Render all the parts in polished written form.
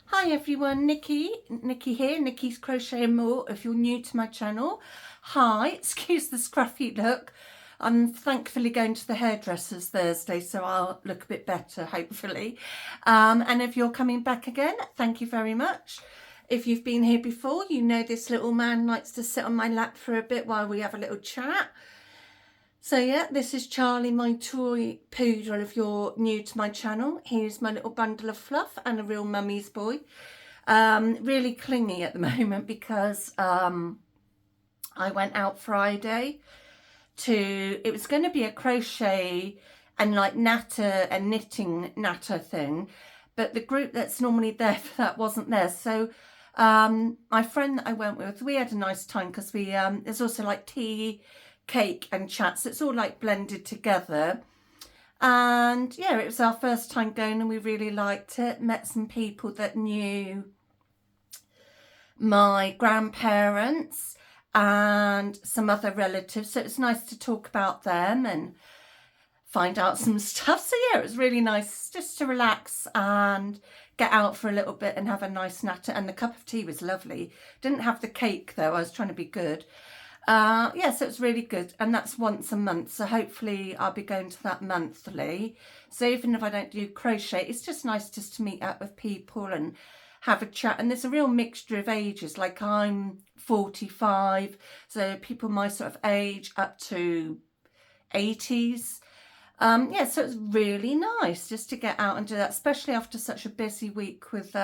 Hi everyone, Nikki here, Nikki's Crochet and More. If you're new to my channel, hi, excuse the scruffy look. I'm thankfully going to the hairdressers Thursday, so I'll look a bit better, hopefully. And if you're coming back again, thank you very much. If you've been here before, you know this little man likes to sit on my lap for a bit while we have a little chat. So yeah, this is Charlie, my toy poodle. If you're new to my channel, here's my little bundle of fluff and a real mummy's boy. Really clingy at the moment because I went out Friday it was going to be a crochet and like natter and knitting natter thing, but the group that's normally there for that wasn't there. So my friend that I went with, we had a nice time because there's also like tea, cake and chat, so it's all like blended together. And yeah, it was our first time going and we really liked it. Met some people that knew my grandparents and some other relatives, so it's nice to talk about them and find out some stuff. So yeah, it was really nice just to relax and get out for a little bit and have a nice natter. And the cup of tea was lovely. Didn't have the cake though, I was trying to be good. Yeah, so it's really good, and that's once a month, so hopefully I'll be going to that monthly. So even if I don't do crochet, it's just nice just to meet up with people and have a chat. And there's a real mixture of ages, like I'm 45, so people my sort of age up to 80s. Yeah, so it's really nice just to get out and do that, especially after such a busy week with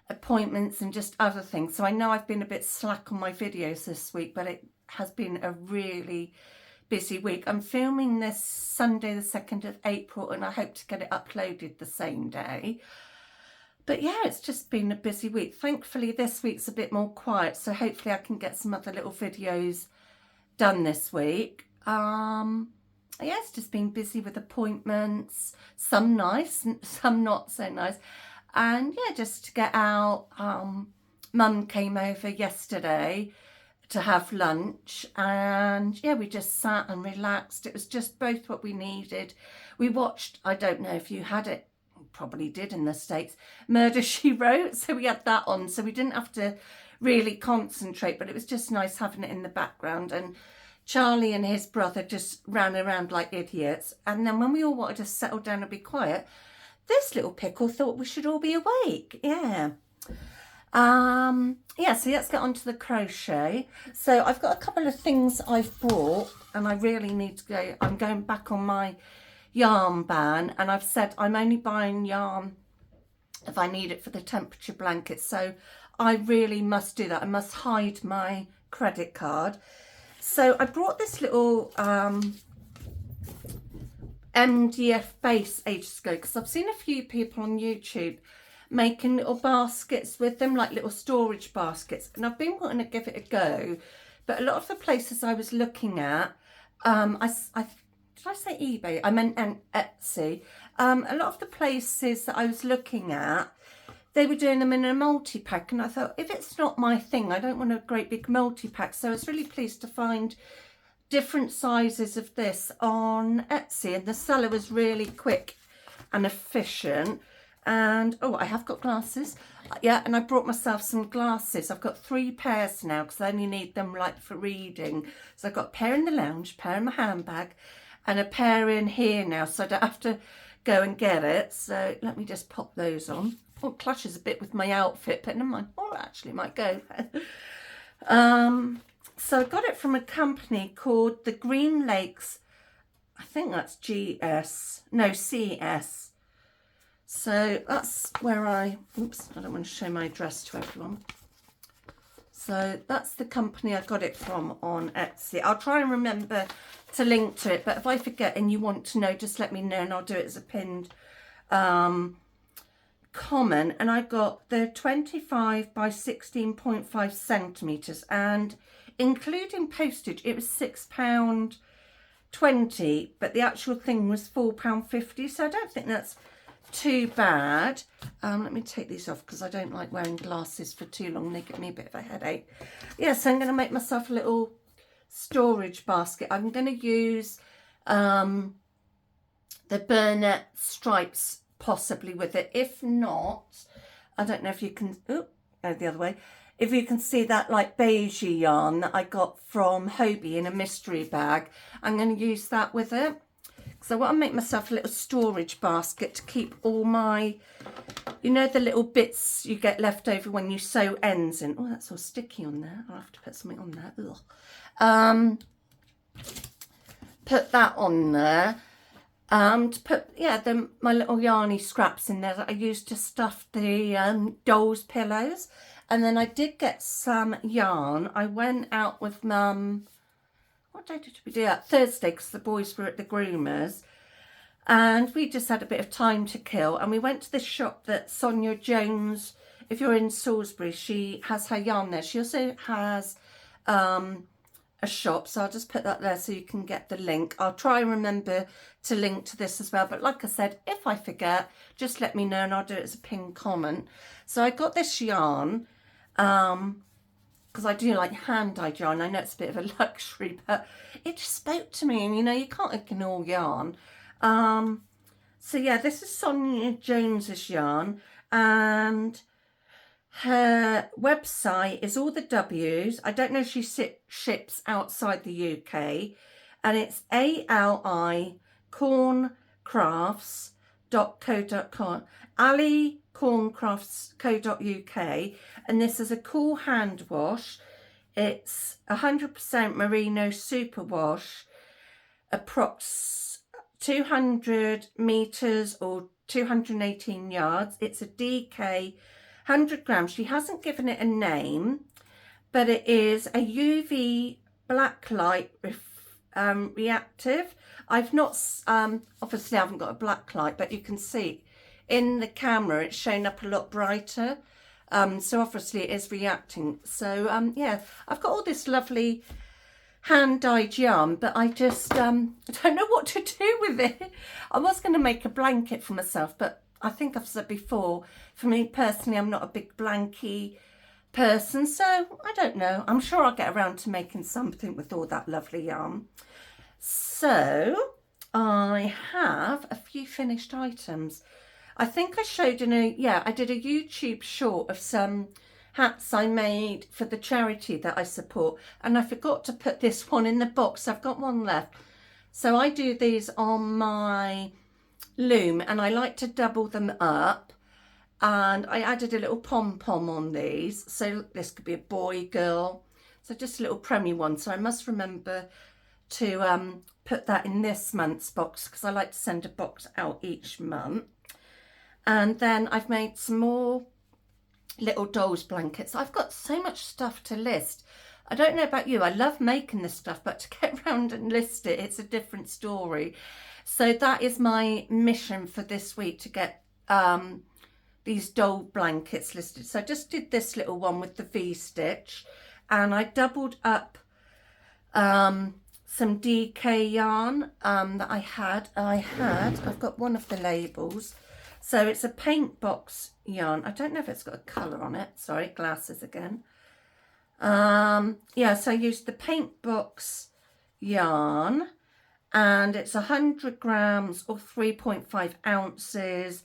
appointments and just other things. So I know I've been a bit slack on my videos this week, but it has been a really busy week. I'm filming this Sunday the 2nd of April and I hope to get it uploaded the same day. But yeah, it's just been a busy week. Thankfully this week's a bit more quiet, so hopefully I can get some other little videos done this week. Yeah, it's just been busy with appointments, some nice, some not so nice. And yeah, just to get out. Mum came over yesterday to have lunch, and yeah, we just sat and relaxed. It was just both what we needed. We watched, I don't know if you had it, probably did in the States, Murder, She Wrote, so we had that on, so we didn't have to really concentrate, but it was just nice having it in the background. And Charlie and his brother just ran around like idiots, and then when we all wanted to settle down and be quiet, this little pickle thought we should all be awake. Yeah. Yeah, so let's get on to the crochet. So I've got a couple of things I've bought and I really need to go. I'm going back on my yarn ban, and I've said I'm only buying yarn if I need it for the temperature blanket. So I really must do that. I must hide my credit card. So I brought this little MDF base ages ago because I've seen a few people on YouTube making little baskets with them, like little storage baskets, and I've been wanting to give it a go, but a lot of the places I was looking at, did I say eBay? I meant Etsy. A lot of the places that I was looking at, they were doing them in a multi-pack, and I thought, if it's not my thing, I don't want a great big multi-pack. So I was really pleased to find different sizes of this on Etsy, and the seller was really quick and efficient. And oh, I have got glasses. Yeah, and I brought myself some glasses. I've got 3 pairs now because I only need them like for reading. So I've got a pair in the lounge, pair in my handbag, and a pair in here now, so I don't have to go and get it. So let me just pop those on. Oh, it clashes a bit with my outfit, but never mind. Oh, actually might go. So I got it from a company called the Green Lakes, I think that's CS. So that's where oops, I don't want to show my address to everyone. So that's the company I got it from on Etsy. I'll try and remember to link to it, but if I forget and you want to know, just let me know and I'll do it as a pinned comment. And I got the 25 by 16.5 centimeters, and including postage it was £6.20, but the actual thing was £4.50, so I don't think that's too bad. Let me take these off because I don't like wearing glasses for too long. They give me a bit of a headache. Yeah, so I'm going to make myself a little storage basket. I'm going to use the Burnett stripes possibly with it. If not, I don't know if you can, oh, go the other way. If you can see that like beige yarn that I got from Hobie in a mystery bag, I'm going to use that with it. So I want to make myself a little storage basket to keep all my, you know, the little bits you get left over when you sew ends in. Oh, that's all sticky on there. I'll have to put something on there. Ugh. Put that on there. To put, yeah, my little yarny scraps in there that I used to stuff the dolls' pillows. And then I did get some yarn. I went out with Mum, what day did we do that? Thursday, because the boys were at the groomers. And we just had a bit of time to kill. And we went to this shop that Sonia Jones, if you're in Salisbury, she has her yarn there. She also has a shop, so I'll just put that there so you can get the link. I'll try and remember to link to this as well, but like I said, if I forget, just let me know and I'll do it as a pinned comment. So I got this yarn because I do like hand-dyed yarn. I know it's a bit of a luxury, but it just spoke to me, and you know, you can't ignore yarn. So yeah, this is Sonia Jones's yarn, and her website is all the W's. I don't know if she ships outside the UK, and it's alicorncrafts.co.com, alicorncrafts.co.uk, and this is a cool hand wash. It's 100% merino superwash, approx 200 meters or 218 yards. It's a DK 100 grams. She hasn't given it a name, but it is a UV black light reactive. I've not, obviously I haven't got a black light, but you can see in the camera it's shown up a lot brighter. So obviously it is reacting. So yeah, I've got all this lovely hand-dyed yarn, but I just don't know what to do with it. I was going to make a blanket for myself, but I think I've said before, for me personally, I'm not a big blankie person, so I don't know. I'm sure I'll get around to making something with all that lovely yarn. So I have a few finished items. I think I showed I did a YouTube short of some hats I made for the charity that I support, and I forgot to put this one in the box. I've got one left. So I do these on my loom, and I like to double them up, and I added a little pom-pom on these, so this could be a boy, girl, so just a little preemie one. So I must remember to put that in this month's box, because I like to send a box out each month. And then I've made some more little dolls blankets. I've got so much stuff to list. I don't know about you, I love making this stuff, but to get around and list it, it's a different story. So that is my mission for this week, to get these doll blankets listed. So I just did this little one with the V-stitch, and I doubled up some DK yarn that I had. I've got one of the labels. So it's a paint box yarn. I don't know if it's got a colour on it. Sorry, glasses again. Yeah, so I used the paint box yarn, and it's 100 grams or 3.5 ounces,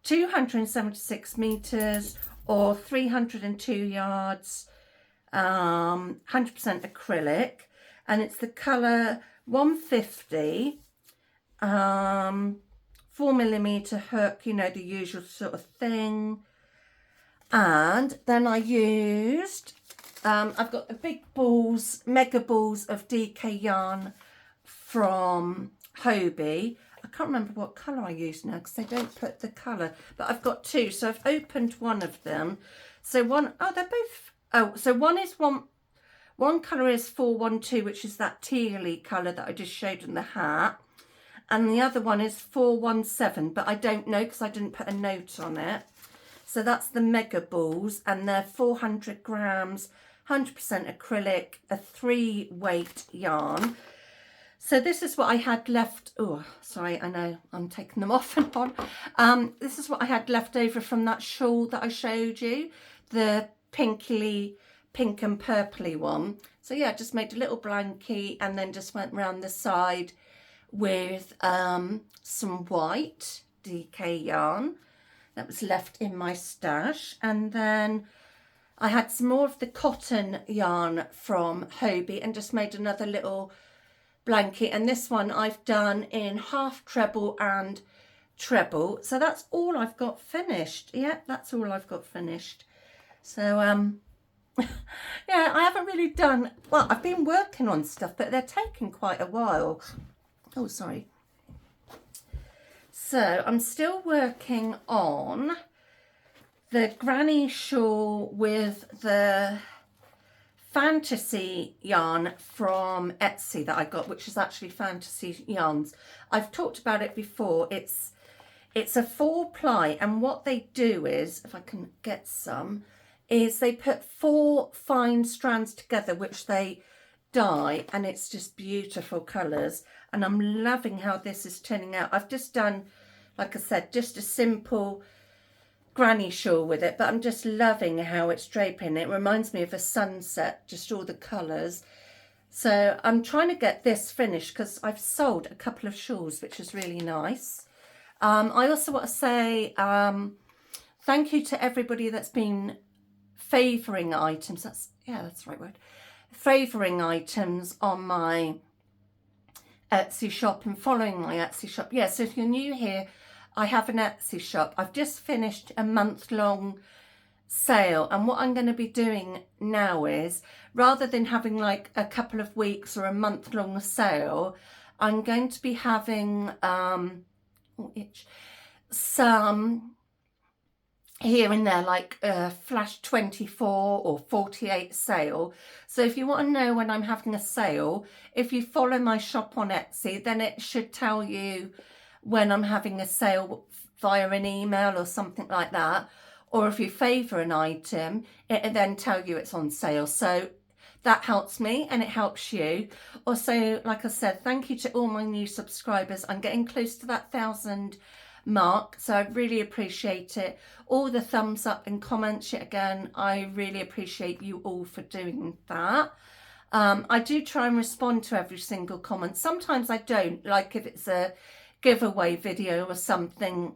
276 meters or 302 yards, 100% acrylic, and it's the colour 150, 4mm hook, you know, the usual sort of thing. And then I used, I've got the big balls, mega balls of DK yarn from Hobie. I can't remember what colour I used now, because they don't put the colour, but I've got two. So I've opened one of them. So one, oh, they're both, oh, so one colour is 412, which is that tealy colour that I just showed in the hat. And the other one is 417, but I don't know because I didn't put a note on it. So that's the mega balls, and they're 400 grams, 100% acrylic, a 3-weight yarn. So this is what I had left. Oh, sorry, I know I'm taking them off and on. This is what I had left over from that shawl that I showed you, the pink and purpley one. So yeah, just made a little blankie and then just went round the side with some white DK yarn. that was left in my stash. And then I had some more of the cotton yarn from Hobie and just made another little blanket. And this one I've done in half treble and treble. So that's all I've got finished. Yeah, that's all I've got finished. So yeah, I haven't really done, well, I've been working on stuff, but they're taking quite a while. Oh, sorry. So I'm still working on the granny shawl with the fantasy yarn from Etsy that I got, which is actually Fantasy Yarns. I've talked about it before. It's a 4-ply, and what they do is, if I can get some, is they put 4 fine strands together, which they dye, and it's just beautiful colours. And I'm loving how this is turning out. I've just done, like I said, just a simple granny shawl with it, but I'm just loving how it's draping. It reminds me of a sunset, just all the colours. So I'm trying to get this finished because I've sold a couple of shawls, which is really nice. I also want to say thank you to everybody that's been favouring items. That's the right word. Favouring items on my Etsy shop and following my Etsy shop. Yeah, so if you're new here, I have an Etsy shop. I've just finished a month-long sale, and what I'm going to be doing now is, rather than having like a couple of weeks or a month-long sale, I'm going to be having some here and there, like a flash 24 or 48 sale. So if you want to know when I'm having a sale, if you follow my shop on Etsy, then it should tell you when I'm having a sale via an email or something like that. Or if you favour an item, it'll then tell you it's on sale. So that helps me and it helps you. Also, like I said, thank you to all my new subscribers. I'm getting close to that 1,000 mark, so I really appreciate it. All the thumbs up and comments, yet again, I really appreciate you all for doing that. I do try and respond to every single comment. Sometimes I don't, like if it's a giveaway video or something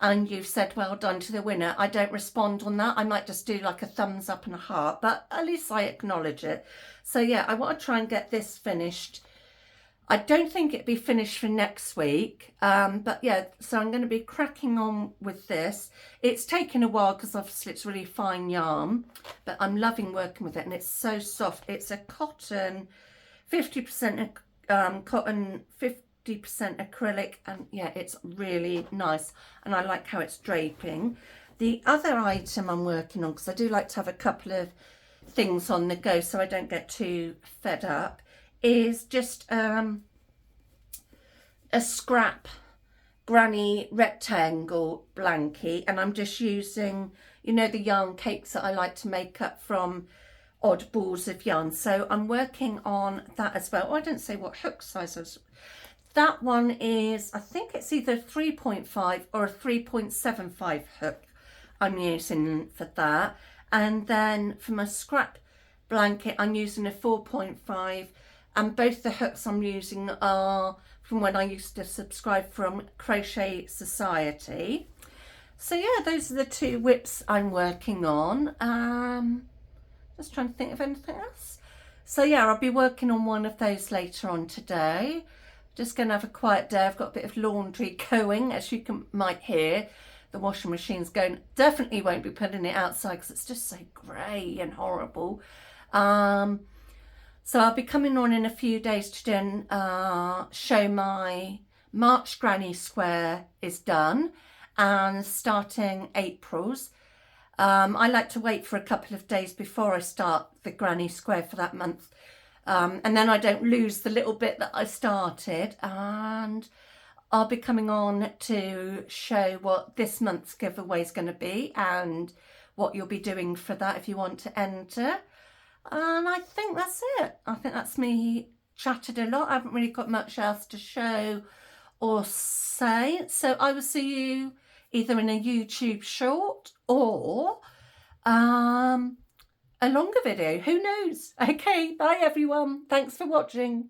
and you've said well done to the winner, I don't respond on that. I might just do like a thumbs up and a heart, but at least I acknowledge it. So yeah, I want to try and get this finished. I don't think it'd be finished for next week, but yeah, so I'm going to be cracking on with this. It's taken a while because obviously it's really fine yarn, but I'm loving working with it and it's so soft. It's a cotton, 50% cotton, 50% acrylic, and yeah, it's really nice and I like how it's draping. The other item I'm working on, because I do like to have a couple of things on the go so I don't get too fed up, is just a scrap granny rectangle blanket, and I'm just using, you know, the yarn cakes that I like to make up from odd balls of yarn. So I'm working on that as well. Oh, I didn't say what hook size I was. That one is, I think it's either 3.5 or a 3.75 hook I'm using for that. And then for my scrap blanket, I'm using a 4.5. And both the hooks I'm using are from when I used to subscribe from Crochet Society. So yeah, those are the 2 whips I'm working on. Just trying to think of anything else. So yeah, I'll be working on one of those later on today. Just going to have a quiet day. I've got a bit of laundry going, as you might hear. The washing machine's going. Definitely won't be putting it outside because it's just so grey and horrible. So I'll be coming on in a few days to then show my March Granny Square is done and starting April's. I like to wait for a couple of days before I start the Granny Square for that month. And then I don't lose the little bit that I started, and I'll be coming on to show what this month's giveaway is going to be and what you'll be doing for that if you want to enter. And I think that's it. I think that's me chatted a lot. I haven't really got much else to show or say. So I will see you either in a YouTube short or a longer video. Who knows? Okay, bye everyone. Thanks for watching.